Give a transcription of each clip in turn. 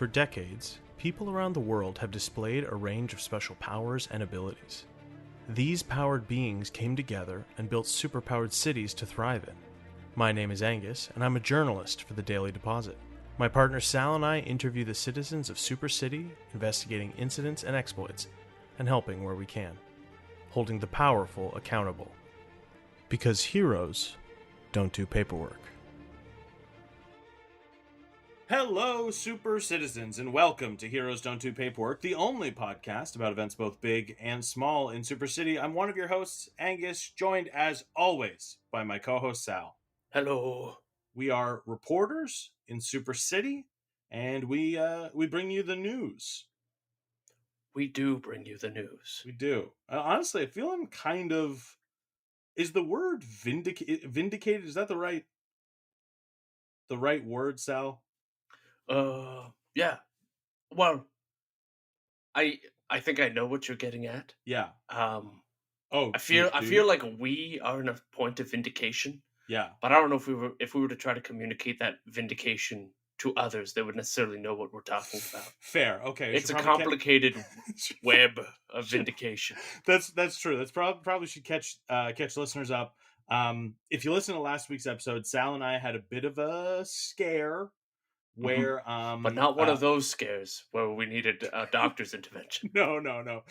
For decades, people around the world have displayed a range of special powers and abilities. These powered beings came together and built superpowered cities to thrive in. My name is Angus, and I'm a journalist for the Daily Deposit. My partner Sal and I interview the citizens of Super City, investigating incidents and exploits, and helping where we can, holding the powerful accountable. Because heroes don't do paperwork. Hello, super citizens, and welcome to Heroes Don't Do Paperwork, the only podcast about events both big and small in Super City. I'm one of your hosts, Angus, joined as always by my co-host Sal. Hello. We are reporters in Super City, and we bring you the news. We do bring you the news. We do. Honestly, I feel I'm kind of... Is the word vindicated? Is that the right word, Sal? Yeah. Well, I think I know what you're getting at. Yeah. I feel like we are in a point of vindication. Yeah. But I don't know if we were to try to communicate that vindication to others, they would necessarily know what we're talking about. Fair. Okay. It's a complicated web of vindication. That's true. That's probably should catch listeners up. If you listen to last week's episode, Sal and I had a bit of a scare where but not one of those scares where we needed a doctor's intervention. No.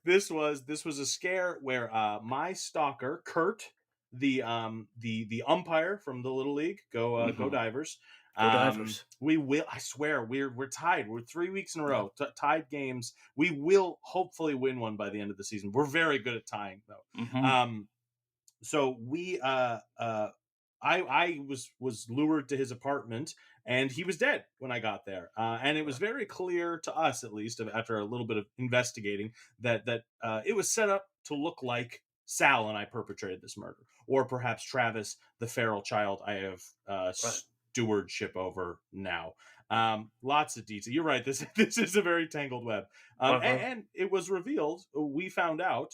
This was a scare where my stalker Kurt, the umpire from the Little League, go Divers. Go Divers. We will. I swear, we're tied. We're 3 weeks in a row, tied games. We will hopefully win one by the end of the season. We're very good at tying, though. So we I was lured to his apartment, and he was dead when I got there. And it was very clear to us, at least after a little bit of investigating, that it was set up to look like Sal and I perpetrated this murder, or perhaps Travis, the feral child I have stewardship over now. Lots of detail. You're right. This is a very tangled web. And it was revealed. We found out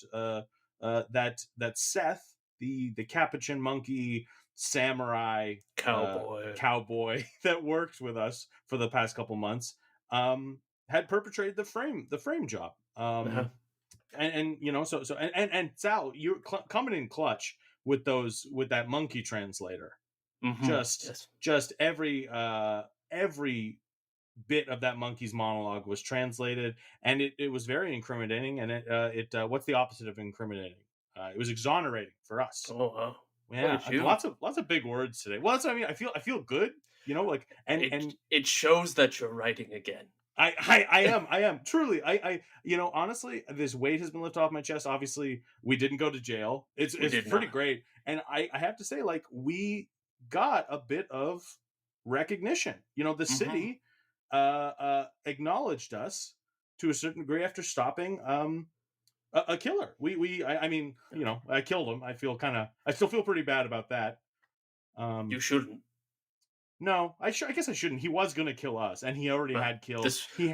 that Seth, the capuchin monkey samurai cowboy that worked with us for the past couple months, had perpetrated the frame job. And you know, so Sal, you're coming in clutch with that monkey translator. Just every bit of that monkey's monologue was translated, and it was very incriminating. And it what's the opposite of incriminating? It was exonerating for us. Oh wow. Yeah, lots of big words today. Well, that's what I mean. I feel good, you know, like and it shows that you're writing again. I am truly. I you know, honestly, this weight has been lifted off my chest. Obviously, we didn't go to jail. It's pretty great, and I have to say, like, we got a bit of recognition. You know, the city acknowledged us to a certain degree after stopping a killer. I mean, you know, I killed him. I still feel pretty bad about that. You shouldn't. No, I guess I shouldn't. He was going to kill us, and he already had killed.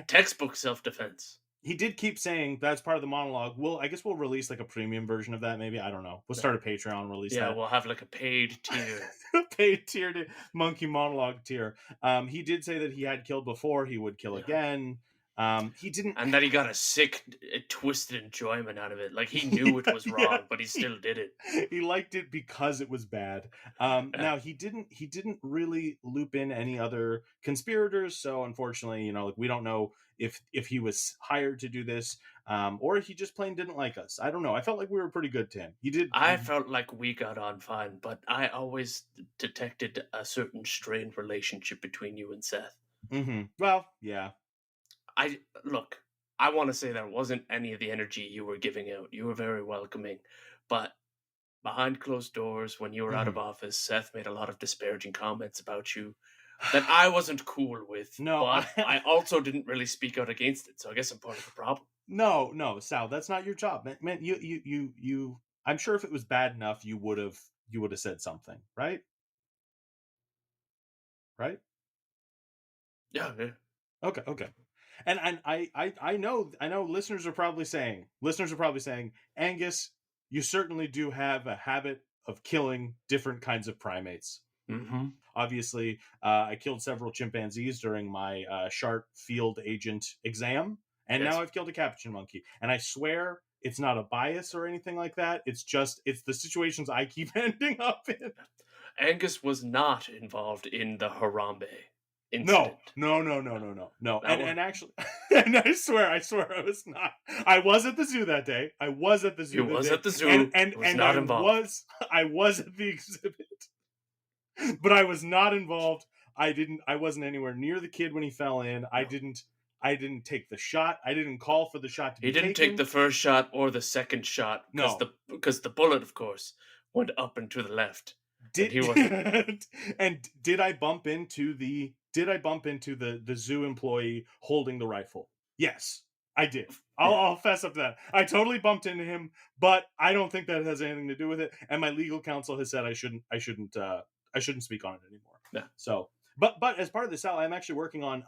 Textbook self-defense. He did keep saying that's part of the monologue. I guess we'll release like a premium version of that. Maybe, I don't know. We'll start a Patreon and release that. Yeah, we'll have like a paid tier. Paid tier to monkey monologue tier. He did say that he had killed before. He would kill again. He didn't, and that he got a sick, twisted enjoyment out of it. Like he knew it was wrong, but he still did it. He liked it because it was bad. Now he didn't really loop in any other conspirators. So unfortunately, you know, like, we don't know if he was hired to do this, or he just plain didn't like us. I don't know. I felt like we were pretty good to him. I felt like we got on fine, but I always detected a certain strained relationship between you and Seth. Mm-hmm. Well, yeah. I want to say that wasn't any of the energy you were giving out. You were very welcoming, but behind closed doors, when you were out of office, Seth made a lot of disparaging comments about you that I wasn't cool with. No, but I also didn't really speak out against it, so I guess I'm part of the problem. No, Sal, that's not your job, man. You. I'm sure if it was bad enough, you would have said something, right? Right? Yeah. Okay. And I know listeners are probably saying, Angus, you certainly do have a habit of killing different kinds of primates. Mm-hmm. Obviously, I killed several chimpanzees during my shark field agent exam, and Yes. now I've killed a capuchin monkey. And I swear it's not a bias or anything like that. It's the situations I keep ending up in. Angus was not involved in the Harambe No, incident. no, no, no, no, no, no. That one. And actually, and I swear I was not. I was at the zoo that day. I was at the He zoo that was day, at the zoo. Was and not involved. I was at the exhibit, but I was not involved. I wasn't anywhere near the kid when he fell in. No. I didn't take the shot. I didn't call for the shot to He be didn't take taken. the first shot or the second shot No. because the bullet, of course, went up and to the left, and Did he wasn't. and did I bump into the zoo employee holding the rifle? Yes, I did. Yeah. I'll fess up to that. I totally bumped into him, but I don't think that has anything to do with it. And my legal counsel has said I shouldn't speak on it anymore. Yeah. So, but as part of this, Sal, I'm actually working on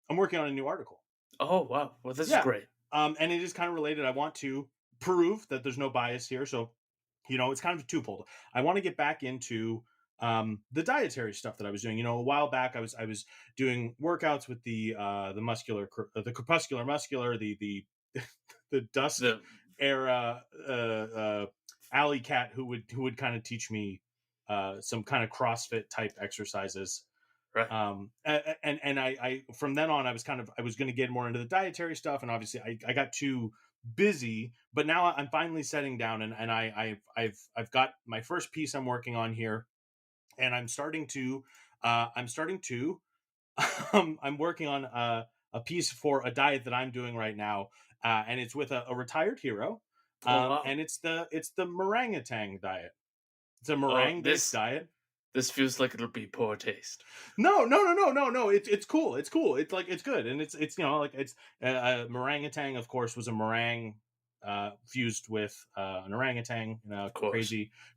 I'm working on a new article. Oh wow! Well, this is Yeah. great. And it is kind of related. I want to prove that there's no bias here. So, it's kind of twofold. I want to get back into the dietary stuff that I was doing. A while back, I was doing workouts with the corpuscular muscular, the the dusk The era alley cat who would kind of teach me some kind of CrossFit type exercises. right. And I from then on I was going to get more into the dietary stuff, and obviously I got too busy, but now I'm finally setting down, and I've got my first piece I'm working on here, and I'm starting to I'm working on a piece for a diet that I'm doing right now, and it's with a retired hero, Oh wow! and it's the meringue diet. It's a Oh, meringue based diet. this feels like it'll be poor taste. No. It's cool. It's cool. It's like it's good, and it's like it's meringue. Of course, was a meringue fused with an orangutan. Of course.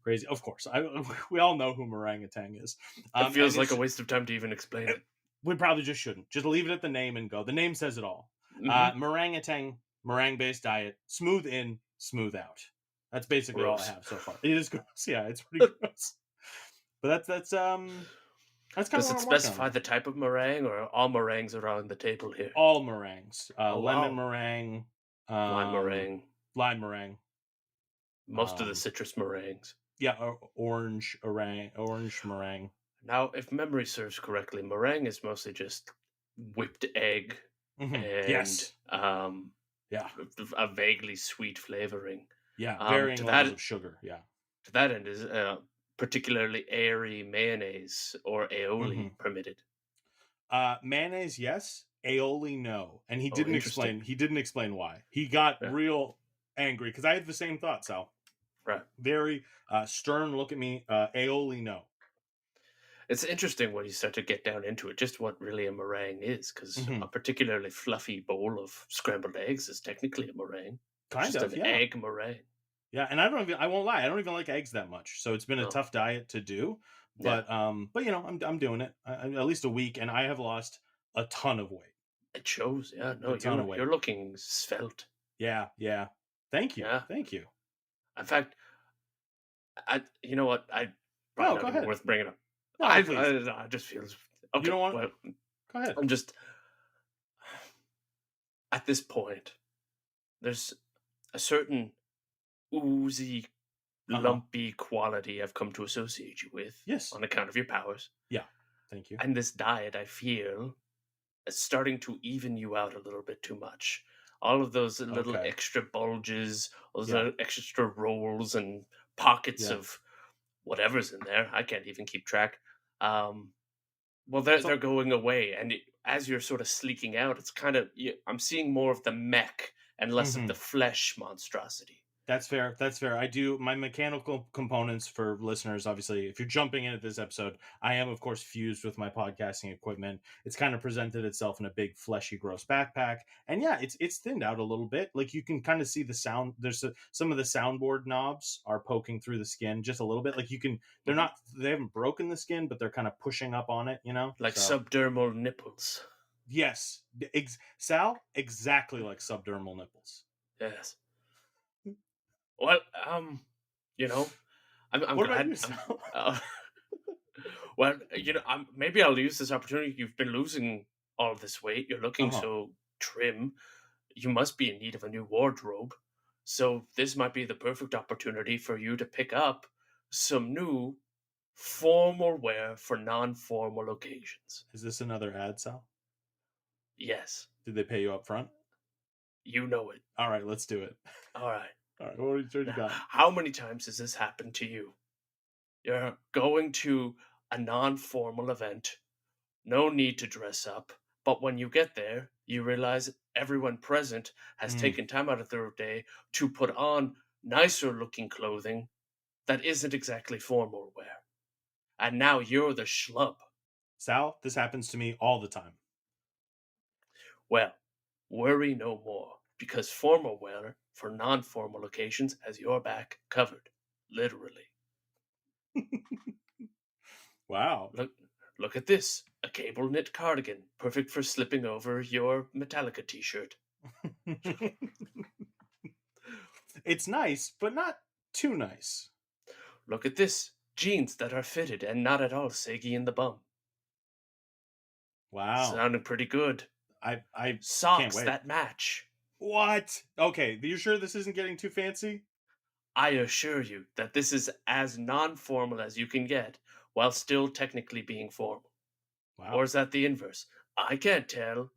Crazy. Of course, we all know who meringue is. It feels like a waste of time to even explain it. We probably just shouldn't. Just leave it at the name and go. The name says it all. Mm-hmm. Meringue based diet, smooth in, smooth out. That's basically Gross. all I have so far. It is gross. Yeah, it's pretty gross. But that's kind of. Does it specify the type of meringue, or all meringues around the table here? All meringues. Lemon wow. meringue. Lime meringue. Lime meringue. Most of the citrus meringues. Yeah, orange meringue. Now, if memory serves correctly, meringue is mostly just whipped egg Mm-hmm. and Yes. yeah, a vaguely sweet flavoring. Yeah, varying levels of sugar. Yeah. To that end, is particularly airy mayonnaise or aioli permitted? Mayonnaise, yes. Aioli, no. And he didn't explain. interesting. He didn't explain why. He got real angry because I had the same thought, Sal. Right. Very stern look at me. Aioli, no. It's interesting when you start to get down into it, just what really a meringue is, because a particularly fluffy bowl of scrambled eggs is technically a meringue. Kind of, an egg meringue. Yeah, and I won't lie, I don't even like eggs that much, so it's been a tough diet to do. But I'm doing it at least a week, and I have lost a ton of weight. It shows, yeah. No, you're looking svelte. Yeah. Thank you. Yeah. Thank you. In fact, you know what? Go ahead. Worth bringing up. No, I just feels okay. You don't want? Well, go ahead. I'm just at this point. There's a certain oozy, lumpy quality I've come to associate you with. Yes. On account of your powers. Yeah. Thank you. And this diet, I feel, is starting to even you out a little bit too much. All of those little extra bulges, those extra rolls and pockets of whatever's in there. I can't even keep track. Well, they're going away, and as you're sort of sleeking out, it's kind of I'm seeing more of the mech and less of the flesh monstrosity. That's fair. I do my mechanical components for listeners. Obviously, if you're jumping in at this episode, I am, of course, fused with my podcasting equipment. It's kind of presented itself in a big, fleshy, gross backpack, and it's thinned out a little bit. Like you can kind of see the sound. There's some of the soundboard knobs are poking through the skin just a little bit. Like you can, they haven't broken the skin, but they're kind of pushing up on it. Like subdermal nipples. Yes, Sal, exactly like subdermal nipples. Yes. Well, I'm what glad. About you, Sal? Well, maybe I'll use this opportunity. You've been losing all this weight. You're looking so trim. You must be in need of a new wardrobe. So this might be the perfect opportunity for you to pick up some new formal wear for non-formal occasions. Is this another ad, Sal? Yes. Did they pay you up front? You know it. All right, let's do it. All right. What you got? How many times has this happened to you? You're going to a non-formal event. No need to dress up. But when you get there, you realize everyone present has taken time out of their day to put on nicer looking clothing that isn't exactly formal wear. And now you're the schlub. Sal, this happens to me all the time. Well, worry no more, because formal wear for non-formal occasions has your back covered. Literally. Wow. Look at this. A cable knit cardigan, perfect for slipping over your Metallica t-shirt. It's nice, but not too nice. Look at this. Jeans that are fitted and not at all saggy in the bum. Wow. Sounding pretty good. I Socks can't wait. that match. What? Okay, you sure this isn't getting too fancy? I assure you that this is as non-formal as you can get, while still technically being formal. Wow. Or is that the inverse? I can't tell.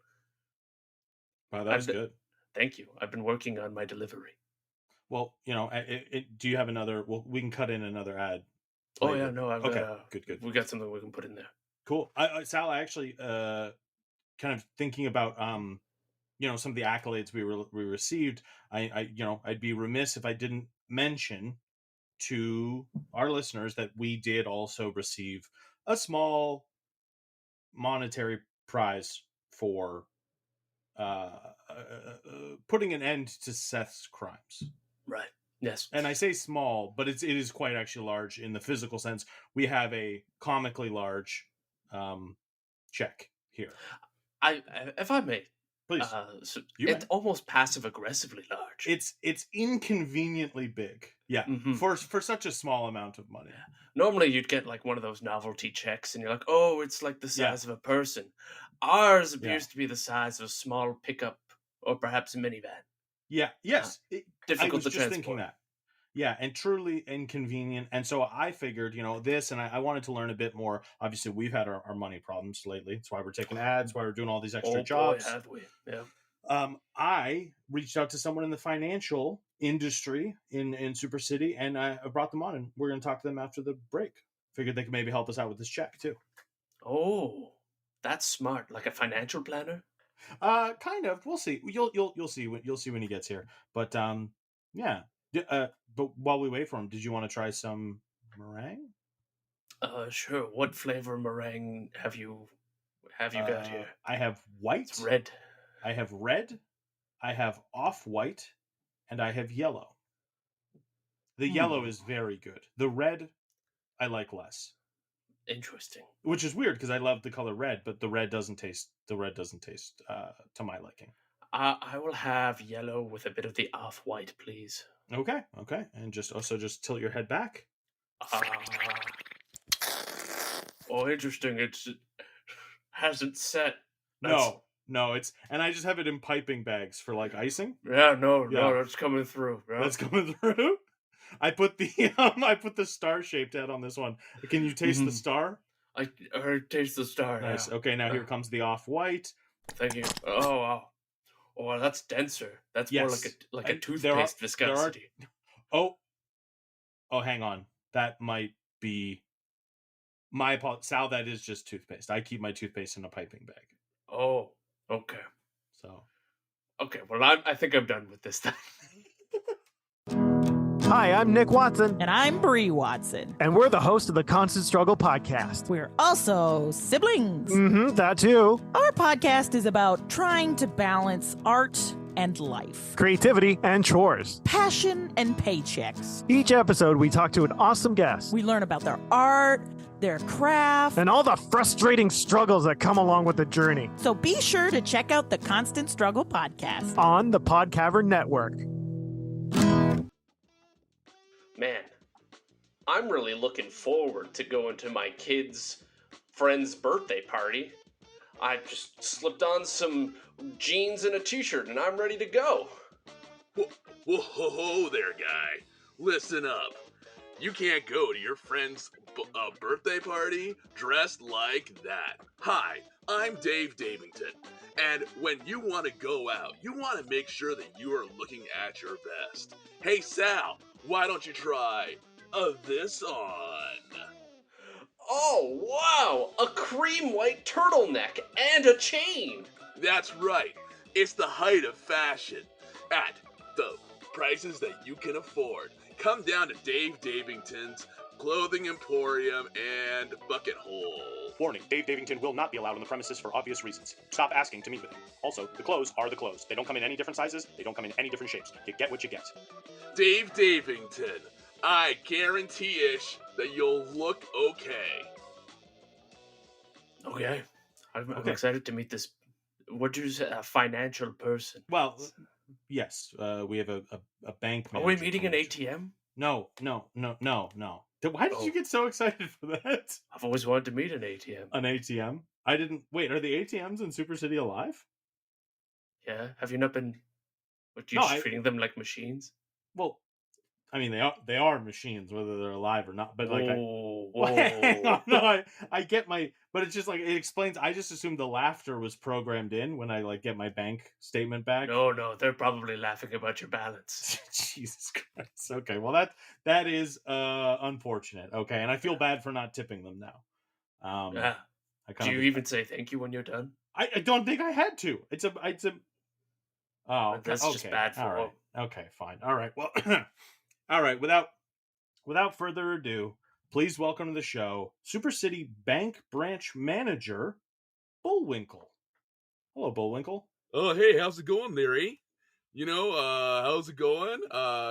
Wow, that was good. Thank you. I've been working on my delivery. Well, do you have another? Well, we can cut in another ad. Oh yeah, no, I've okay. Good. We got something we can put in there. Cool. Sal, I actually kind of thinking about some of the accolades we received. I'd be remiss if I didn't mention to our listeners that we did also receive a small monetary prize for putting an end to Seth's crimes. Right. Yes. And I say small, but it is quite actually large in the physical sense. We have a comically large check here. If I may, please. It's almost passive aggressively large. It's inconveniently big. Yeah. Mm-hmm. For such a small amount of money. Yeah. Normally you'd get like one of those novelty checks and you're like, oh, it's like the size of a person. Ours appears to be the size of a small pickup or perhaps a minivan. Yeah. Yes. Difficult to transport. Thinking that. Yeah, and truly inconvenient. And so I figured, this, and I wanted to learn a bit more. Obviously, we've had our money problems lately. That's why we're taking ads, why we're doing all these extra jobs. Boy, have we. Yeah. I reached out to someone in the financial industry in Super City, and I brought them on, and we're going to talk to them after the break. Figured they could maybe help us out with this check, too. Oh, that's smart. Like a financial planner? Kind of. We'll see. You'll see when he gets here. But yeah. But while we wait for him, did you want to try some meringue? Sure. What flavor meringue have you got here? I have white. It's red. I have red. I have off-white, and I have yellow. The yellow is very good. The red, I like less. Interesting. Which is weird because I love the color red, but the red doesn't taste to my liking. I will have yellow with a bit of the off-white, please. Okay, and just tilt your head back. Oh, interesting. It hasn't set. No, it's, and I just have it in piping bags for like icing. Yeah, no, that's coming through. Bro. That's coming through. I put the star-shaped head on this one. Can you taste the star? I taste the star. Nice. Now. Okay, now here comes the off-white. Thank you. Oh wow. Oh, that's denser. That's more like a toothpaste viscosity. Oh, hang on. That might be my apologies. Sal, that is just toothpaste. I keep my toothpaste in a piping bag. Oh, okay. So, okay. Well, I think I'm done with this then. Hi, I'm Nick Watson. And I'm Bree Watson. And we're the host of the Constant Struggle podcast. We're also siblings. Mm-hmm, that too. Our podcast is about trying to balance art and life, creativity and chores, passion and paychecks. Each episode, we talk to an awesome guest. We learn about their art, their craft, and all the frustrating struggles that come along with the journey. So be sure to check out the Constant Struggle podcast on the Podcavern Network. Man, I'm really looking forward to going to my kids' friend's birthday party. I just slipped on some jeans and a t-shirt, and I'm ready to go. Whoa there, guy. Listen up. You can't go to your friend's birthday party dressed like that. Hi, I'm Dave Davington, and when you want to go out, you want to make sure that you are looking at your best. Hey, Sal, why don't you try this on? Oh, wow! A cream white turtleneck and a chain! That's right. It's the height of fashion at the prices that you can afford. Come down to Dave Davington's Clothing Emporium and Bucket Hole. Warning, Dave Davington will not be allowed on the premises for obvious reasons. Stop asking to meet with him. Also, the clothes are the clothes. They don't come in any different sizes. They don't come in any different shapes. You get what you get. Dave Davington, I guarantee-ish that you'll look okay. Okay. I'm excited to meet this, what did you say, a financial person. Well, yes, we have a bank manager. Are we meeting an ATM? No. Why did you get so excited for that? I've always wanted to meet an ATM. An ATM? I didn't... Wait, are the ATMs in Super City alive? Yeah? Have you not been... treating them like machines? Well, I mean, they are machines, whether they're alive or not. But like, whoa. I get my... But it's just like, it explains... I just assumed the laughter was programmed in when I like get my bank statement back. No, they're probably laughing about your balance. Jesus Christ. Okay, well that is unfortunate. Okay, and I feel bad for not tipping them now. Yeah. Do you even say thank you when you're done? I don't think I had to. It's a Oh, that's okay. just bad for all right. Okay, fine. All right. Well, all right. Without further ado, please welcome to the show Super City Bank Branch Manager Bullwinkle. Hello, Bullwinkle. Oh, hey, how's it going, Larry? You know, how's it going?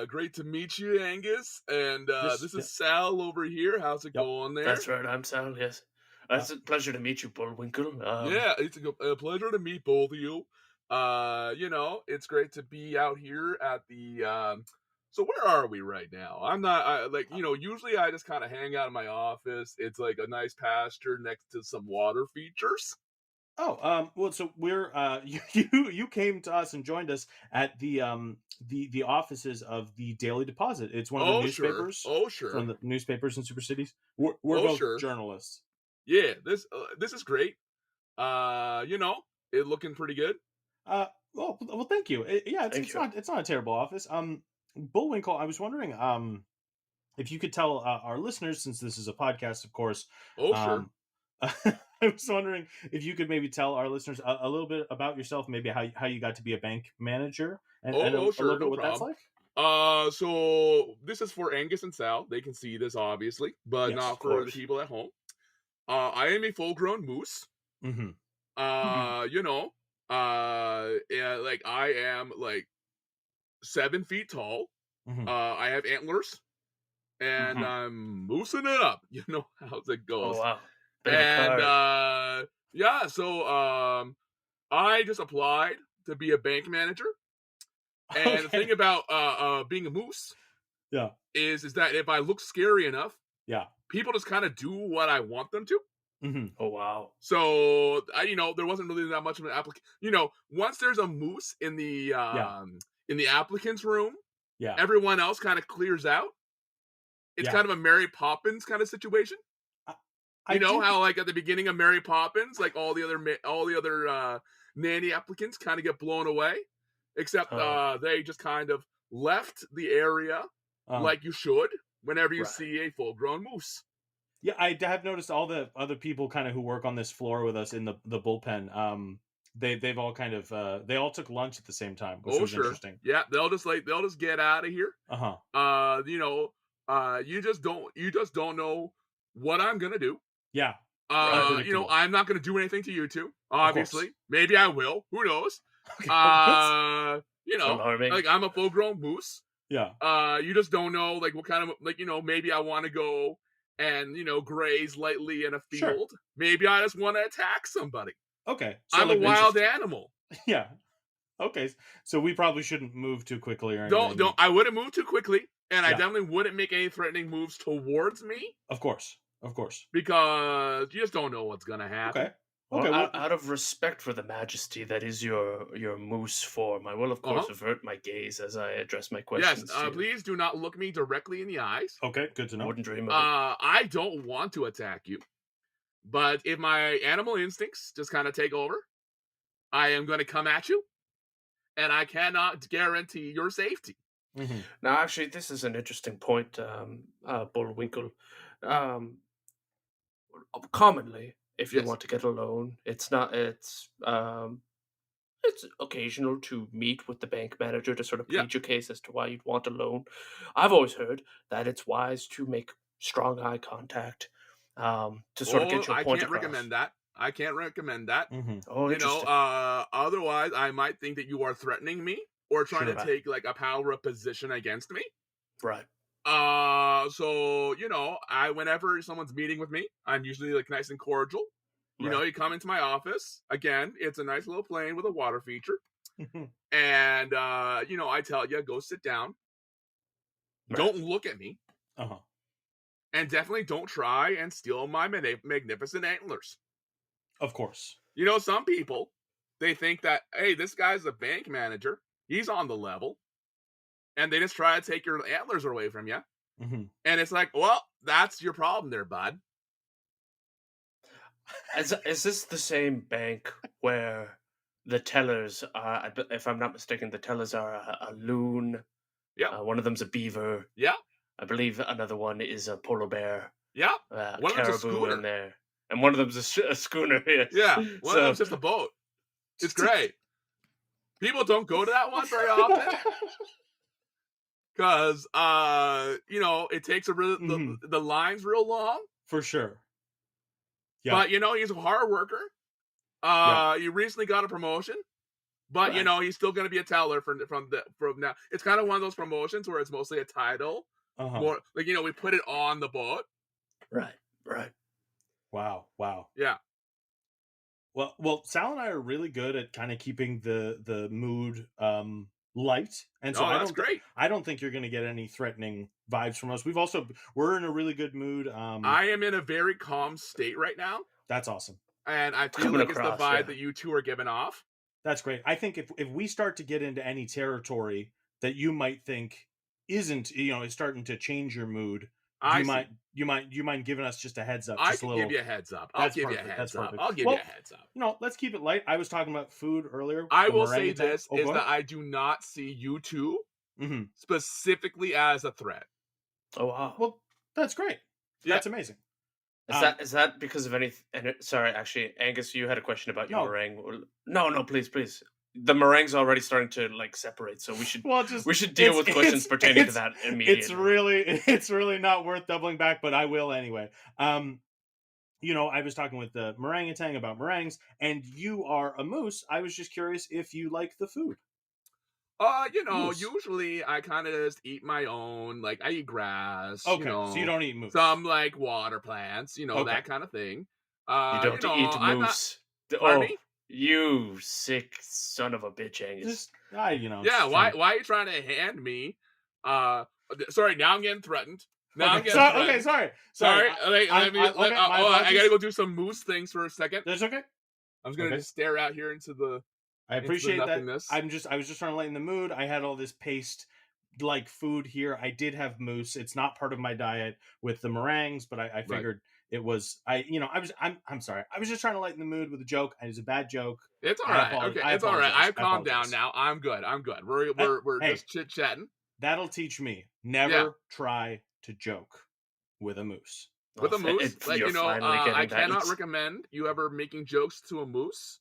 Great to meet you, Angus. And this is Sal over here. How's it going there? That's right, I'm Sal, yes. It's a pleasure to meet you, Bullwinkle. Yeah, it's a pleasure to meet both of you. You know, it's great to be out here at the, so where are we right now? Usually I just kind of hang out in my office. It's like a nice pasture next to some water features. Oh, well, so we're you came to us and joined us at the offices of the Daily Deposit. It's one of the newspapers. Sure. Oh, sure. From the newspapers in Super Cities. We're both journalists. Yeah, this is great. You know, it looking pretty good. Well, thank you. It's not a terrible office. Bullwinkle, I was wondering if you could tell our listeners, since this is a podcast, of course. Oh, sure. I was wondering if you could maybe tell our listeners a little bit about yourself, maybe how you got to be a bank manager, and sure, a little bit what problem. that's like. So this is for Angus and Sal. They can see this, obviously, but Yes, not for the people at home. I am a full-grown moose. Mm-hmm. You know, like I am like 7 feet tall. Mm-hmm. I have antlers, and I'm moosing it up. You know how it goes. Oh, wow. And yeah, so I just applied to be a bank manager. And the thing about being a moose, is that if I look scary enough, people just kind of do what I want them to. Mm-hmm. Oh, wow. So there wasn't really that much of an applicant. You know, once there's a moose in the applicants room, everyone else kind of clears out. It's kind of a Mary Poppins kind of situation. How like at the beginning of Mary Poppins, like all the other nanny applicants kind of get blown away, except they just kind of left the area like you should whenever you see a full-grown moose. Yeah, I have noticed all the other people kind of who work on this floor with us in the bullpen. They've all kind of they all took lunch at the same time, which was interesting. Yeah, they'll just get out of here. You just don't know what I'm gonna do. Yeah. I'm not gonna do anything to you two. Obviously, maybe I will. Who knows? Like I'm a full-grown moose. Yeah. You just don't know like what kind of maybe I want to go and graze lightly in a field. Sure. Maybe I just want to attack somebody. Okay. So I'm a wild animal. Yeah. Okay. So we probably shouldn't move too quickly or anything. Don't. I wouldn't move too quickly, and I definitely wouldn't make any threatening moves towards me. Of course. Of course. Because you just don't know what's going to happen. Okay. Well, Okay. Well, out of respect for the majesty that is your moose form, I will of course avert my gaze as I address my questions. Yes, please do not look me directly in the eyes. okay. Good to know. Wouldn't dream of it. I don't want to attack you. But if my animal instincts just kind of take over, I am going to come at you. And I cannot guarantee your safety. Mm-hmm. Now, actually, this is an interesting point, Bullwinkle. Commonly, if you want to get a loan, it's occasional to meet with the bank manager to sort of plead your case as to why you'd want a loan. I've always heard that it's wise to make strong eye contact to sort of get your point across. I can't recommend that. Mm-hmm. Oh, interesting. Otherwise, I might think that you are threatening me or trying to take like a power of position against me. Right. So whenever someone's meeting with me, I'm usually like nice and cordial. You know, you come into my office. Again, it's a nice little plane with a water feature. And I tell you, go sit down. Right. Don't look at me. Uh-huh. And definitely don't try and steal my magnificent antlers. Of course. You know, some people, they think that, hey, this guy's a bank manager. He's on the level. And they just try to take your antlers away from you. Mm-hmm. And it's like, well, that's your problem there, bud. Is this the same bank where the tellers are, if I'm not mistaken, the tellers are a loon? Yeah. One of them's a beaver. Yeah. I believe another one is a polar bear. Yeah. One of them's a schooner. In there. And one of them's a schooner. Yes. Yeah. One of them's just a boat. It's great. People don't go to that one very often. Because, it takes the line's real long. For sure. Yeah. But, he's a hard worker. He recently got a promotion. But, he's still going to be a teller from now. It's kind of one of those promotions where it's mostly a title. More, like, we put it on the boat. Right. Wow. Yeah. Well, Sal and I are really good at kind of keeping the mood light, and so I don't think you're going to get any threatening vibes from us. We're in a really good mood. I am in a very calm state right now. That's awesome, and I feel like it's the vibe that you two are giving off. That's great. I think if we start to get into any territory that you might think isn't, is starting to change your mood, you mind giving us just a heads up? I can give you a heads up. I'll give you a heads up. Let's keep it light. I was talking about food earlier. I will say this is that I do not see you two specifically as a threat. Oh wow. Well, that's great. That's amazing. Is that because of any? Sorry, actually, Angus, you had a question about your meringue. No, please. The meringue's already starting to separate, so we should deal with questions pertaining to that immediately. It's really not worth doubling back, but I will anyway. I was talking with the orangutan about meringues, and you are a moose. I was just curious if you like the food. Moose. Usually I kind of just eat my own. Like I eat grass. Okay, so you don't eat moose. Some like water plants. That kind of thing. You don't eat moose. Pardon me? You sick son of a bitch, Angus. Yeah, why are you trying to hand me? Sorry, now I'm getting threatened. Sorry. I gotta go do some moose things for a second. That's okay. I was gonna just stare out here into the. I appreciate that. I was just trying to lighten the mood. I had all this paste like food here. I did have moose. It's not part of my diet with the meringues, but I figured. It was I'm sorry. I was just trying to lighten the mood with a joke. It was a bad joke. It's all right. Okay, it's all right. I've calmed down now. I'm good. We're just chit chatting. That'll teach me. Never try to joke with a moose. With a moose, I cannot recommend you ever making jokes to a moose.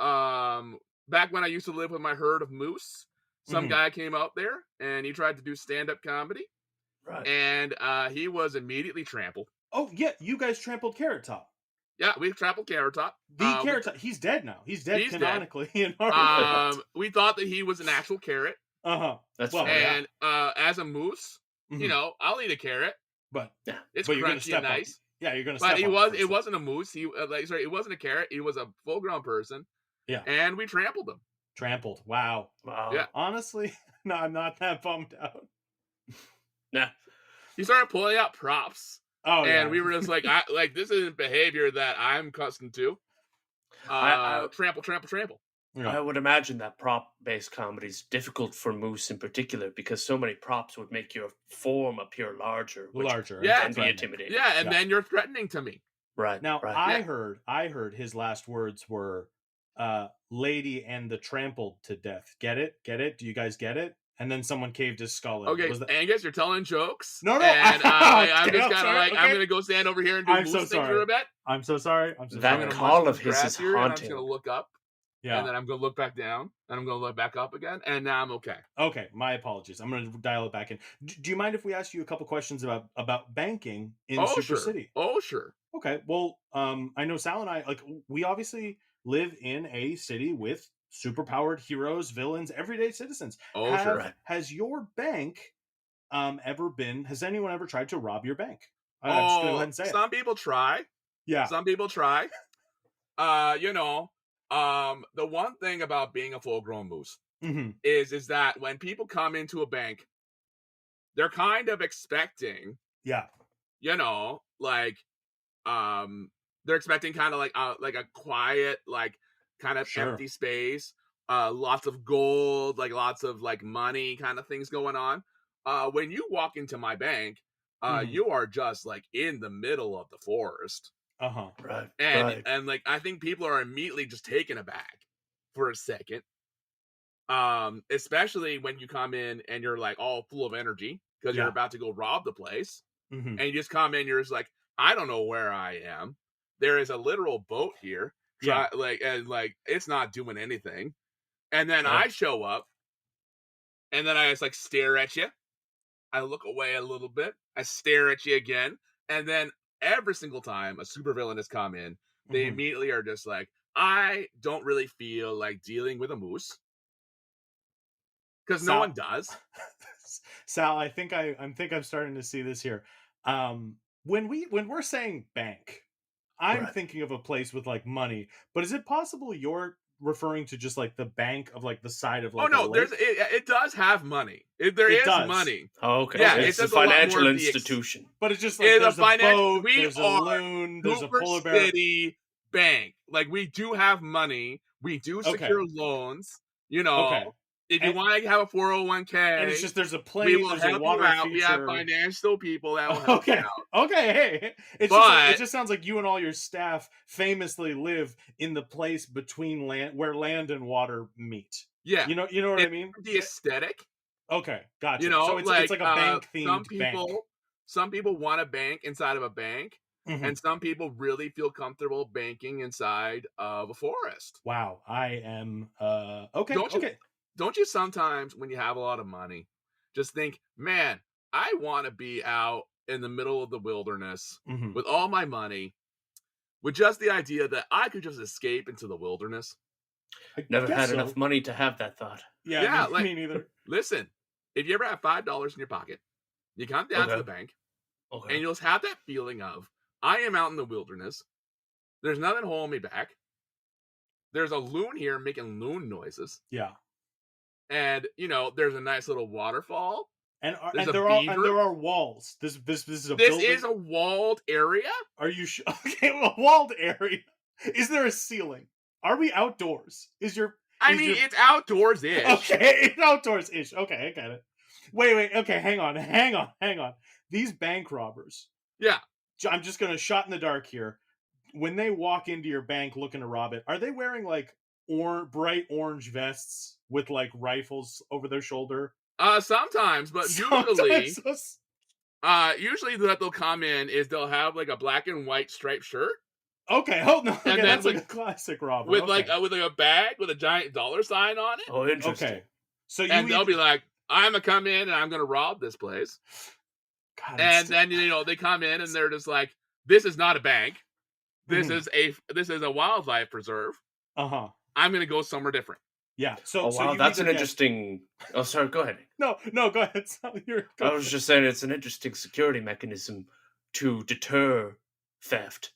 Back when I used to live with my herd of moose, some guy came out there and he tried to do stand-up comedy. Right. And he was immediately trampled. Oh, yeah, you guys trampled Carrot Top. Yeah, we've trampled Carrot Top. Carrot Top, he's dead now. He's dead canonically. We thought that he was an actual carrot. That's as a moose, I'll eat a carrot. But it's but crunchy and nice. Yeah, you're gonna. But it wasn't a moose. It wasn't a carrot. He was a full-grown person. Yeah, and we trampled him. Trampled. Wow. Yeah. Honestly, no, I'm not that bummed out. Nah. He started pulling out props. Oh, and we were just like, this isn't behavior that I'm accustomed to. Trample. Yeah. I would imagine that prop-based comedy is difficult for Moose in particular because so many props would make your form appear larger. Which yeah, can be intimidating. Yeah, and then you're threatening to me. Right. Now, right. I heard his last words were, "Lady and the trampled to death." Get it? Do you guys get it? And then someone caved his skull in. Okay, Angus, you're telling jokes. No. And I'm just kind of like, I'm going to go stand over here and do I'm so things sorry. for a bit. I'm so sorry. That call of his is haunting. I'm just going to look up. Yeah. And then I'm going to look back down, and I'm going to look back up again, and now I'm okay. Okay, my apologies. I'm going to dial it back in. Do you mind if we ask you a couple questions about banking in Super City? Oh, sure. Okay, well, I know Sal and I, we obviously live in a city with superpowered heroes, villains, everyday citizens. Oh, sure. Has your bank has anyone ever tried to rob your bank? I'm just going to go ahead and say some people try. Yeah. Some people try. The one thing about being a full-grown moose is that when people come into a bank, they're kind of expecting, they're expecting kind of like a quiet, kind of empty space, lots of gold, lots of money kind of things going on. When you walk into my bank, you are just in the middle of the forest. Right. And I think people are immediately just taken aback for a second. Especially when you come in and you're all full of energy because you're about to go rob the place. And you just come in, you're just like, I don't know where I am. There is a literal boat here. It's not doing anything. And then I show up and then I just stare at you. I look away a little bit. I stare at you again. And then every single time a supervillain has come in, they immediately are just like, I don't really feel like dealing with a moose. Because no one does. Sal, I think I'm starting to see this here. When we're saying bank, I'm thinking of a place with money, but is it possible you're referring to just the bank of the side of oh no, it does have money. There is money. Oh, okay. Yeah, it's a financial institution. But it's just there's a boat, we there's a are loon, there's a Super polar bear. City bank. We do have money. We do secure loans. If you want to have a 401k, and it's just there's a plane, there's a water feature. We have financial people that will help you out. Okay, hey, it just sounds like you and all your staff famously live in the place between where land and water meet. Yeah, you know what I mean. The aesthetic. Okay, gotcha. So it's like a bank themed bank. Some people want a bank inside of a bank. And some people really feel comfortable banking inside of a forest. Wow, I am okay. Don't you sometimes, when you have a lot of money, just think, man, I want to be out in the middle of the wilderness with all my money, with just the idea that I could just escape into the wilderness? Never had enough money to have that thought. Yeah, me neither. Listen, if you ever have $5 in your pocket, you come down to the bank, and you'll have that feeling of, I am out in the wilderness. There's nothing holding me back. There's a loon here making loon noises. Yeah. And there's a nice little waterfall, and there are walls. This is a building. This is a walled area. Are you sure? Okay, a walled area. Is there a ceiling? Are we outdoors? It's outdoors-ish. Okay, it's outdoors-ish. Okay, I got it. Wait. Okay, hang on. These bank robbers. Yeah. I'm just gonna shot in the dark here. When they walk into your bank looking to rob it, are they wearing bright orange vests with rifles over their shoulder? Sometimes, but usually what they'll come in is they'll have a black and white striped shirt. Okay, hold on. Okay, and then that's a classic robber. With with a bag with a giant dollar sign on it. Oh, interesting. Okay. So they'll be like, I'm gonna come in and I'm gonna rob this place. God, and then they come in and they're just like, this is not a bank. This is a wildlife preserve. I'm gonna go somewhere different. Yeah. So that's an interesting. Oh, sorry. Go ahead. No, go ahead. I was just saying it's an interesting security mechanism to deter theft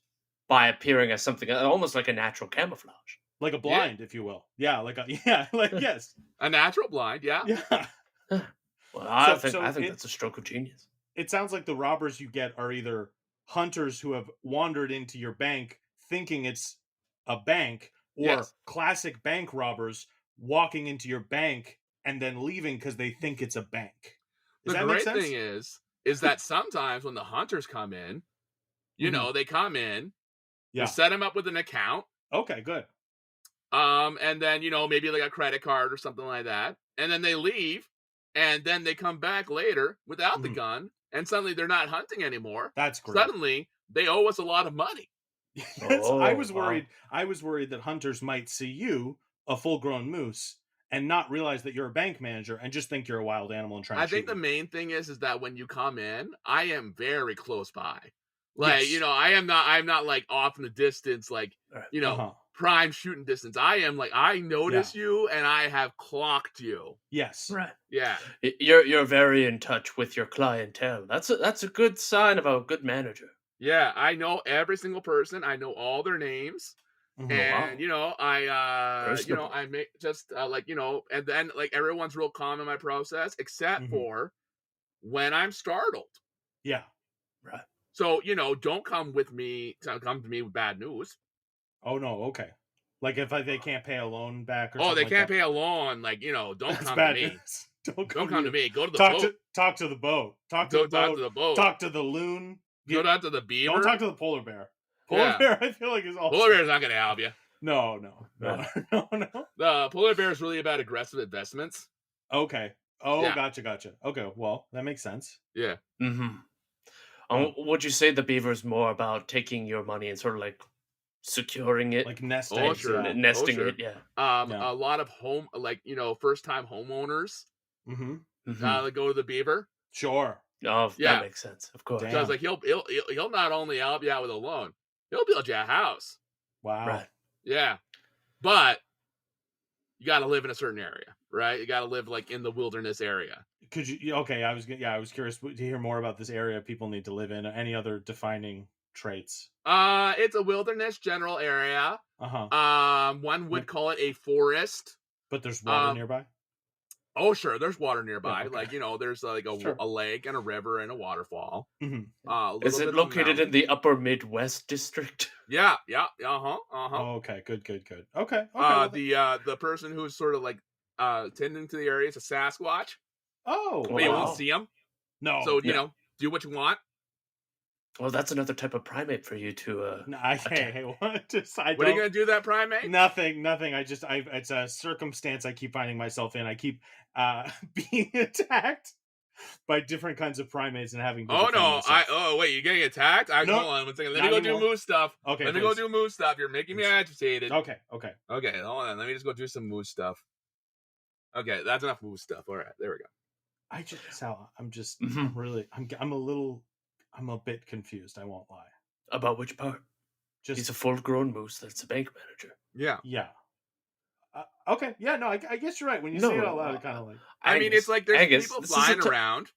by appearing as something almost like a natural camouflage, like a blind, if you will. Yeah, yes, a natural blind. Yeah. Yeah. Well, I think that's a stroke of genius. It sounds like the robbers you get are either hunters who have wandered into your bank thinking it's a bank, or classic bank robbers walking into your bank and then leaving because they think it's a bank. The great thing is that sometimes when the hunters come in, you know, they come in, you set them up with an account. Okay, good. And then, you know, maybe like a credit card or something like that. And then they leave, and then they come back later without the gun, and suddenly they're not hunting anymore. That's great. Suddenly they owe us a lot of money. I was worried that hunters might see you, a full-grown moose, and not realize that you're a bank manager and just think you're a wild animal and trying to shoot think the you. main thing is that when you come in, I am very close by. Like, you know, I'm not like off in the distance, like, you know, prime shooting distance. I am like, I notice you and I have clocked you. Yes. Right. Yeah. You're very in touch with your clientele. That's a good sign of a good manager. Yeah, I know every single person. I know all their names. And, you know, I make just like, you know, and then like everyone's real calm in my process, except for when I'm startled. Yeah. Right. So, you know, don't come to me with bad news. Oh, no. Okay. Like if they can't pay a loan back or something they can't that. pay a loan. Like, you know, don't That's come bad to me. News. Don't come to me. Go to the boat. Talk to the boat. Talk to the boat. Talk to the loon. Go down to the beaver. Don't talk to the polar bear. Polar bear, I feel like, is also... Polar bear's not going to help you. No. The polar bear is really about aggressive investments. Okay. Oh, yeah. Gotcha. Okay, well, that makes sense. Yeah. Would you say the beaver is more about taking your money and sort of like securing it, like nesting? Oh, sure. Nesting it, yeah. A lot of first-time homeowners. They go to the beaver. Sure. Oh, yeah. That makes sense. Of course. Because like he'll not only help you out with a loan, he'll build you a house. Wow. Right. Yeah. But you got to live in a certain area, right? You got to live like in the wilderness area. Could you? Okay, I was curious to hear more about this area people need to live in. Any other defining traits? It's a wilderness general area. One would call it a forest. But there's water nearby? Oh, sure. There's water nearby. Yeah, okay. Like, you know, there's like a lake and a river and a waterfall. Is it located in the upper Midwest district? Yeah. Oh, okay. Good. Okay. The person who's sort of like tending to the area is a Sasquatch. Oh, but you won't see him. No. So, you know, do what you want. Well, that's another type of primate for you to. Hey, what? What are you gonna do, that primate? Nothing. It's a circumstance I keep finding myself in. I keep being attacked by different kinds of primates and having. Wait, you're getting attacked? Hold on 1 second. Let me go do moose stuff. Okay. Let me go do moose stuff. You're making me agitated. Okay. Hold on. Let me just go do some moose stuff. Okay, that's enough moose stuff. All right, there we go. I'm a bit confused. I won't lie. About which part? He's a full-grown moose that's a bank manager. Yeah. Okay. Yeah. No. I guess you're right. When you say it out loud, it kind of like. I mean, it's like there's people flying around.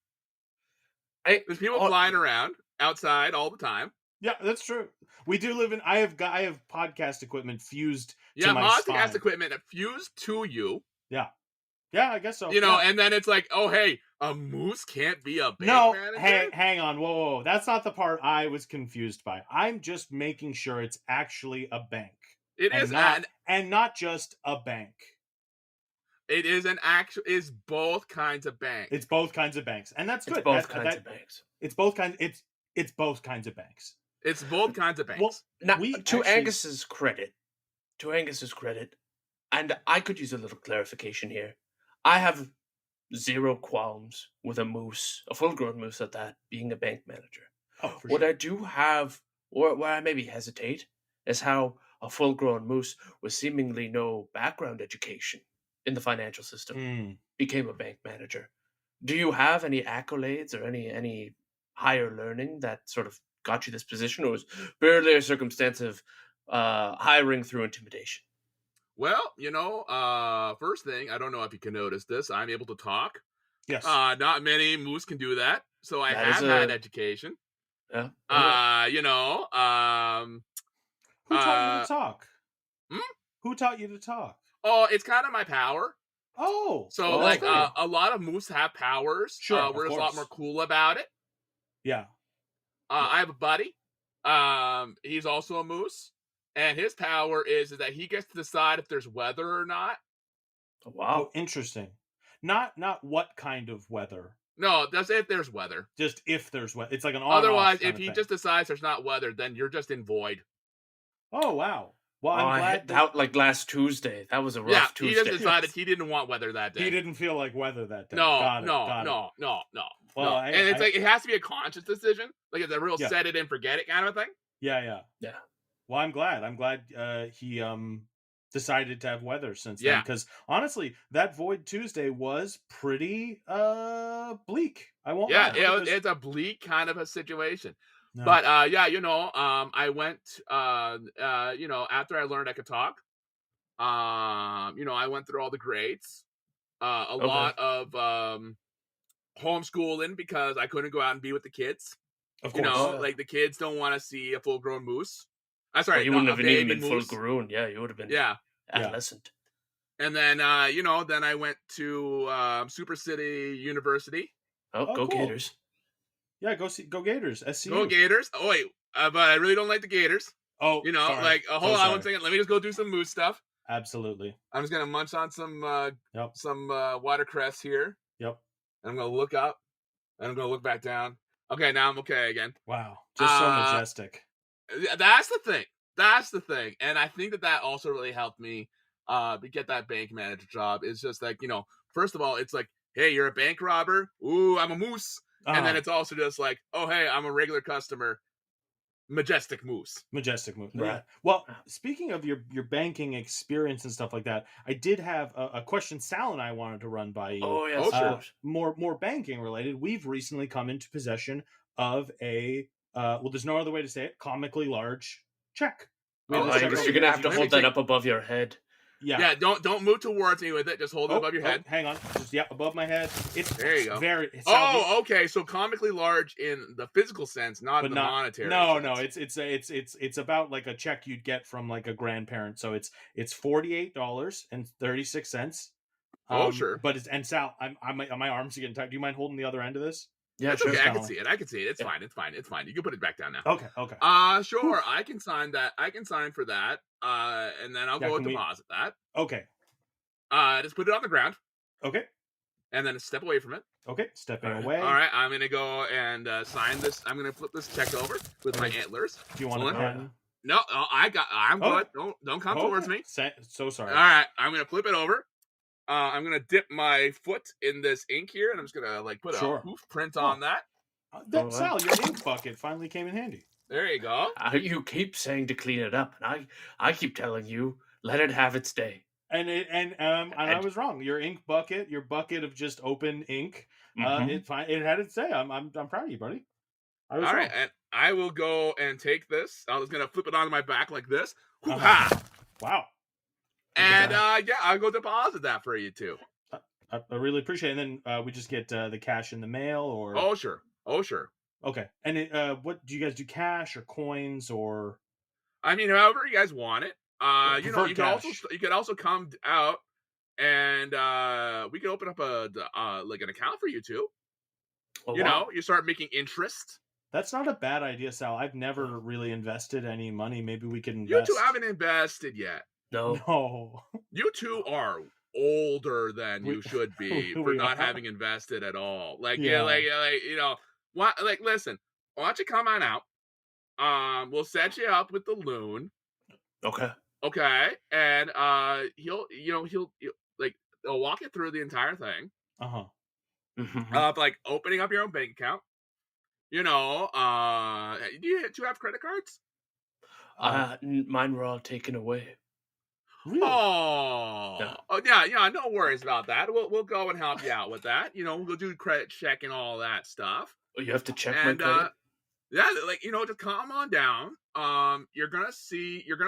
There's people flying around outside all the time. Yeah, that's true. We do live in. I have podcast equipment fused. Yeah, to my podcast equipment that fused to you. Yeah. Yeah, I guess so. You know, and then it's like, oh, hey, a moose can't be a bank manager? Hang on. Whoa. That's not the part I was confused by. I'm just making sure it's actually a bank. And not just a bank. It is is both kinds of banks. It's both kinds of banks. And that's good. It's both kinds of banks. It's both kinds of banks. It's both kinds of banks. Well, now, to Angus's credit, and I could use a little clarification here. I have zero qualms with a moose, a full-grown moose at that, being a bank manager. What I do have, or where I maybe hesitate, is how a full-grown moose with seemingly no background education in the financial system became a bank manager. Do you have any accolades or any higher learning that sort of got you this position, or was barely a circumstance of hiring through intimidation? Well, you know, first thing, I don't know if you can notice this. I'm able to talk. Yes. Not many moose can do that. So I have had education. Yeah. You know, who taught you to talk? Hmm? Who taught you to talk? Oh, it's kind of my power. Oh. So a lot of moose have powers. Sure. We're a lot more cool about it. Yeah. I have a buddy. He's also a moose, and his power is that he gets to decide if there's weather or not. Wow, interesting. Not what kind of weather. No, that's if there's weather. Just if there's weather. It's like an otherwise, if he just decides there's not weather, then you're just in void. Oh wow. Well, I'm glad that like last Tuesday. That was a rough Tuesday. He just decided he didn't want weather that day. He didn't feel like weather that day. No. Well, and it's like it has to be a conscious decision. Like it's a real set it and forget it kind of a thing. Yeah. Well, I'm glad he decided to have weather since then, because honestly, that Void Tuesday was pretty bleak. I won't lie. It's a bleak kind of a situation. No. But I went after I learned I could talk, I went through all the grades, a lot of homeschooling because I couldn't go out and be with the kids. Of course. Like the kids don't want to see a full grown moose. I'm sorry, you wouldn't have even been full grown. Yeah, you would have been adolescent. And then then I went to Super City University. Oh, go cool. Gators. Yeah, go Gators. SCU. Go Gators. Oh wait, but I really don't like the Gators. Oh, sorry. Hold on 1 second. Let me just go do some moose stuff. Absolutely. I'm just gonna munch on some watercress here. Yep. And I'm gonna look up, and I'm gonna look back down. Okay, now I'm okay again. Wow, just so majestic. That's the thing, and I think that also really helped me get that bank manager job. It's just like first of all, it's like, hey, you're a bank robber. Ooh, I'm a moose. And then it's also just like, oh, hey, I'm a regular customer. Majestic moose. Right. Yeah. Well, speaking of your banking experience and stuff like that, I did have a question Sal and I wanted to run by you. Oh, yes. Sure. More banking related. We've recently come into possession of a, there's no other way to say it, comically large check. I guess you're going to have to hold that up above your head. Yeah. Don't move towards me with it. Just hold it above your head. Hang on. Just above my head. There you go. Okay. So comically large in the physical sense, not in the monetary. No. It's about like a check you'd get from like a grandparent. So it's $48.36. Sure. But Sal, my arms are getting tight. Do you mind holding the other end of this? Yeah, sure. Okay. I can see it. It's fine. It's fine. You can put it back down now. Okay. Sure. I can sign that. I can sign for that. And then I'll go and deposit that. Okay. Just put it on the ground. Okay. And then step away from it. Okay. Stepping away. All right. I'm gonna go and sign this. I'm gonna flip this check over with my antlers. Do you want to pen? No. I'm good. Don't come towards me. So sorry. All right. I'm gonna flip it over. I'm gonna dip my foot in this ink here, and I'm just gonna put a poof print on that. Sal, your ink bucket finally came in handy. There you go. You keep saying to clean it up, and I keep telling you let it have its day. And I was wrong. Your ink bucket, your bucket of just open ink, it had its day. I'm proud of you, buddy. All right, and I will go and take this. I was gonna flip it onto my back like this. Wow. And I'll go deposit that for you too. I really appreciate it. And then we just get the cash in the mail, or oh sure. Okay. And what do you guys do? Cash or coins, or I mean, however you guys want it. You could also come out and we could open up an account for you too. Oh, wow. You start making interest. That's not a bad idea, Sal. I've never really invested any money. Maybe we can invest. You two haven't invested yet. No. You two are older than you should be for not having invested at all. Listen, why don't you come on out? We'll set you up with the loon. Okay. And he'll walk you through the entire thing. Of opening up your own bank account. Do you have credit cards? Mine were all taken away. Really? Yeah. No worries about that. We'll go and help you out with that. We'll go do credit check and all that stuff. Oh, you have to check my credit? Just calm on down. You're gonna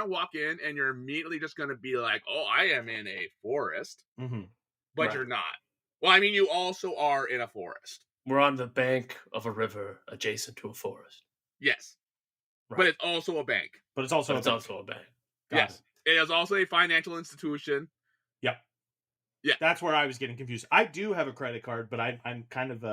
walk in and you're immediately just gonna be like, oh, I am in a forest. But you're not. Well, I mean, you also are in a forest. We're on the bank of a river adjacent to a forest. Yes. Right. But it's also a bank. Also a bank. Yes. It is also a financial institution. Yep. Yeah. That's where I was getting confused. I do have a credit card, but I'm kind of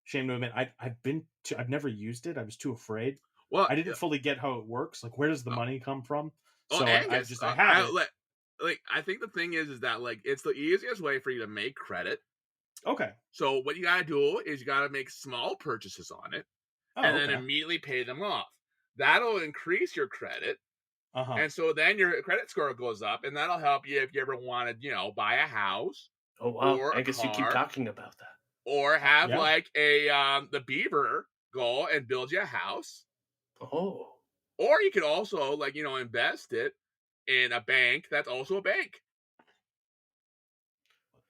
ashamed to admit I've never used it. I was too afraid. Well, I didn't fully get how it works. Like, where does the money come from? So Angus, I have it. I think the thing is that like it's the easiest way for you to make credit. Okay. So what you gotta do is you gotta make small purchases on it, and then immediately pay them off. That'll increase your credit, and so then your credit score goes up, and that'll help you if you ever want to, buy a house. Oh wow! Or I guess you keep talking about that. Or have like the Beaver go and build you a house. Oh. Or you could also invest it in a bank that's also a bank.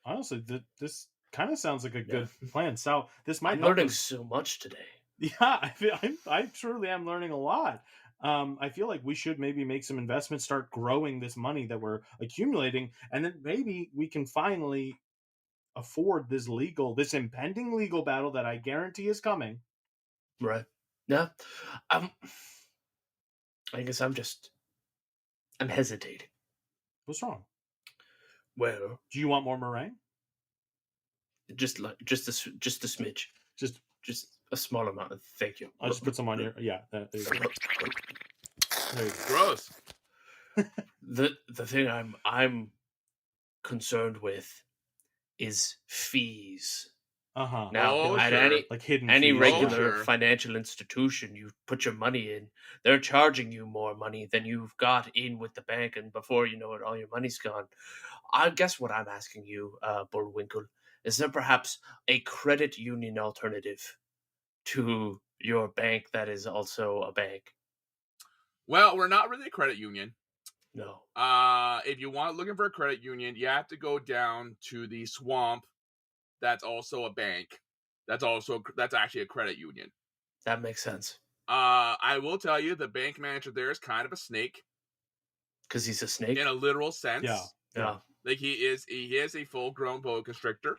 Honestly, this kind of sounds like a good plan. So this might I'm learning so much today. Yeah, I truly am learning a lot. I feel like we should maybe make some investments, start growing this money that we're accumulating, and then maybe we can finally afford this impending legal battle that I guarantee is coming. Right. Yeah. I guess I'm hesitating. What's wrong? Well, do you want more meringue? Just a smidge. Just a small amount. Thank you. I'll just put some on your. Yeah. There you go. Gross. The thing I'm concerned with is fees. Now, at any regular financial institution, you put your money in, they're charging you more money than you've got in with the bank, and before you know it, all your money's gone. I guess what I'm asking you, Bullwinkle, is there perhaps a credit union alternative to your bank that is also a bank? Well, we're not really a credit union. No. If you want looking for a credit union, you have to go down to the swamp. That's also a bank. That's actually a credit union. That makes sense. I will tell you, the bank manager there is kind of a snake. Because he's a snake? In a literal sense. Yeah. Like he is a full-grown boa constrictor.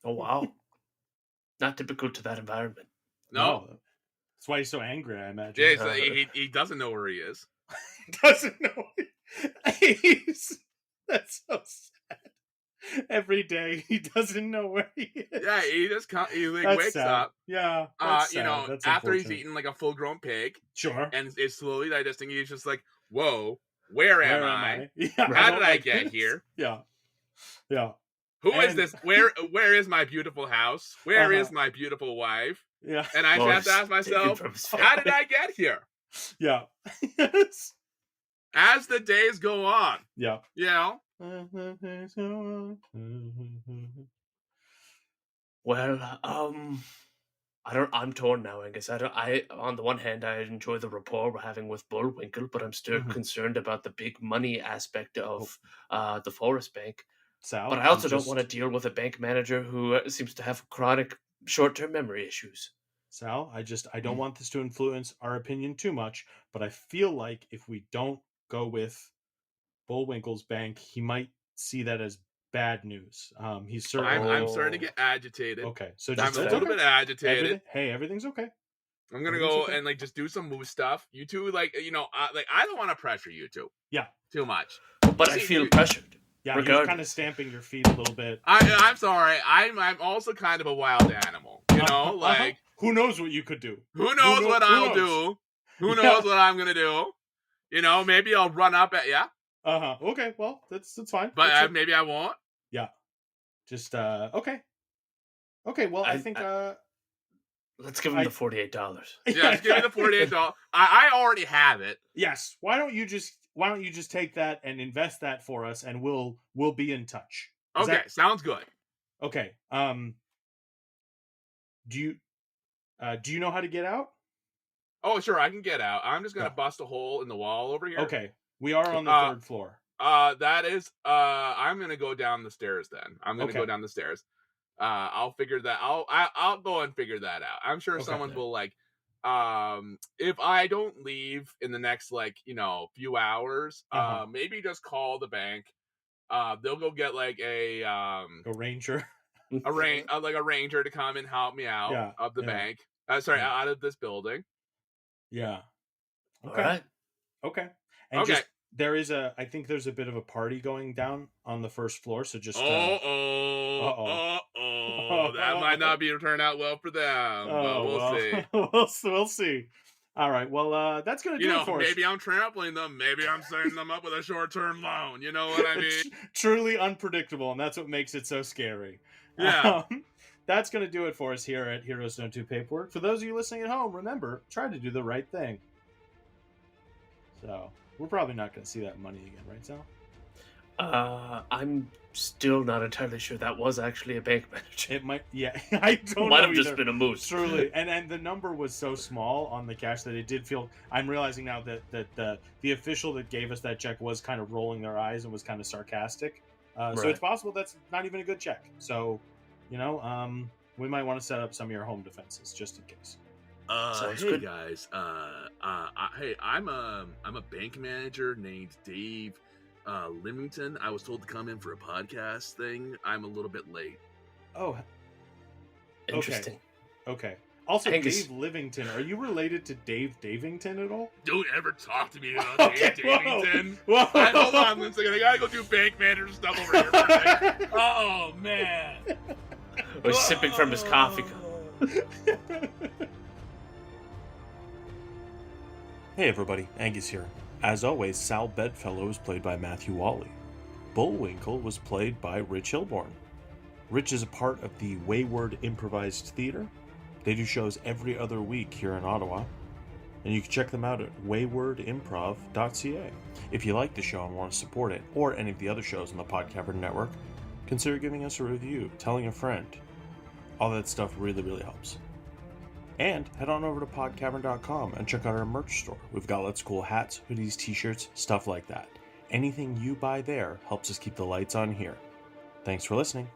Oh, wow. Not typical to that environment. No. That's why he's so angry, I imagine. Yeah, so he doesn't know where he is. He doesn't know. That's so sad. Every day he doesn't know where he is. Yeah, he wakes sad. up. Yeah, that's that's after he's eaten like a full-grown pig. Sure. And it's slowly digesting. He's just like, "Whoa, where am I? Yeah, how did I get here? Yeah. Who is this? Where is my beautiful house? Where is my beautiful wife? Yeah. And I have to ask myself, how did I get here? Yeah. As the days go on. Yeah. Well, I'm torn now, I guess. On the one hand, I enjoy the rapport we're having with Bullwinkle, but I'm still concerned about the big money aspect of the Forest Bank. Sal, but I also don't want to deal with a bank manager who seems to have chronic short-term memory issues. Sal, I don't want this to influence our opinion too much, but I feel like if we don't go with Bullwinkle's bank, he might see that as bad news. He's certainly. I'm starting to get agitated. Okay, so I'm a little bit agitated. Everything's okay. I'm gonna go and just do some move stuff. You two, I don't want to pressure you two. Yeah, too much. But I feel pressured. Yeah, you're kind of stamping your feet a little bit. I'm sorry. I'm also kind of a wild animal. Who knows what you could do? Who knows what I'll do? Who knows what I'm gonna do? Maybe I'll run up at you. Okay. Well, that's fine. But maybe I won't. Yeah. Just okay. Okay. Well, I think let's give him the $48. Yeah, just give me the $48. I already have it. Yes. Why don't you just take that and invest that for us, and we'll be in touch. Sounds good. Okay. Do you know how to get out? Oh, sure, I can get out. I'm just gonna bust a hole in the wall over here. Okay. We are on the third floor. That is. I'm gonna go down the stairs. Then I'm gonna go down the stairs. I'll figure that. I'll go and figure that out. I'm sure someone will if I don't leave in the next few hours, maybe just call the bank. They'll go get a ranger, a ranger to come and help me out of the bank. Out of this building. Yeah. Okay. All right. Okay. And I think there's a bit of a party going down on the first floor. So just that might not be turn out well for them. But we'll see. We'll see. All right. Well, that's going to do it for us. Maybe I'm trampling them. Maybe I'm setting them up with a short-term loan. You know what I mean? Truly unpredictable, and that's what makes it so scary. Yeah. That's going to do it for us here at Heroes Don't Do Paperwork. For those of you listening at home, remember, try to do the right thing. So, we're probably not going to see that money again, right, Sal? I'm still not entirely sure that was actually a bank manager. It might, yeah. I don't might know have just been a moose. Truly, and the number was so small on the cash that it did feel. I'm realizing now that the official that gave us that check was kind of rolling their eyes and was kind of sarcastic. Right. So it's possible that's not even a good check. So, we might want to set up some of your home defenses just in case. Hey good. Guys, hey, I'm a bank manager named Dave Limington. I was told to come in for a podcast thing. I'm a little bit late. Oh, interesting. Okay. Also, Angus. Dave Livington. Are you related to Dave Davington at all? Don't ever talk to me about Dave Davington. Whoa. Hold on one second. I gotta go do bank manager stuff over here for a second. Oh man. He's sipping from his coffee cup. Hey everybody, Angus here. As always, Sal Bedfellow is played by Matthew Wally. Bullwinkle was played by Rich Hilborn. Rich is a part of the Wayward Improvised Theater. They do shows every other week here in Ottawa, and you can check them out at waywardimprov.ca. If you like the show and want to support it, or any of the other shows on the Podcavern Network, consider giving us a review, telling a friend. All that stuff really, really helps. And head on over to podcavern.com and check out our merch store. We've got lots of cool hats, hoodies, t-shirts, stuff like that. Anything you buy there helps us keep the lights on here. Thanks for listening.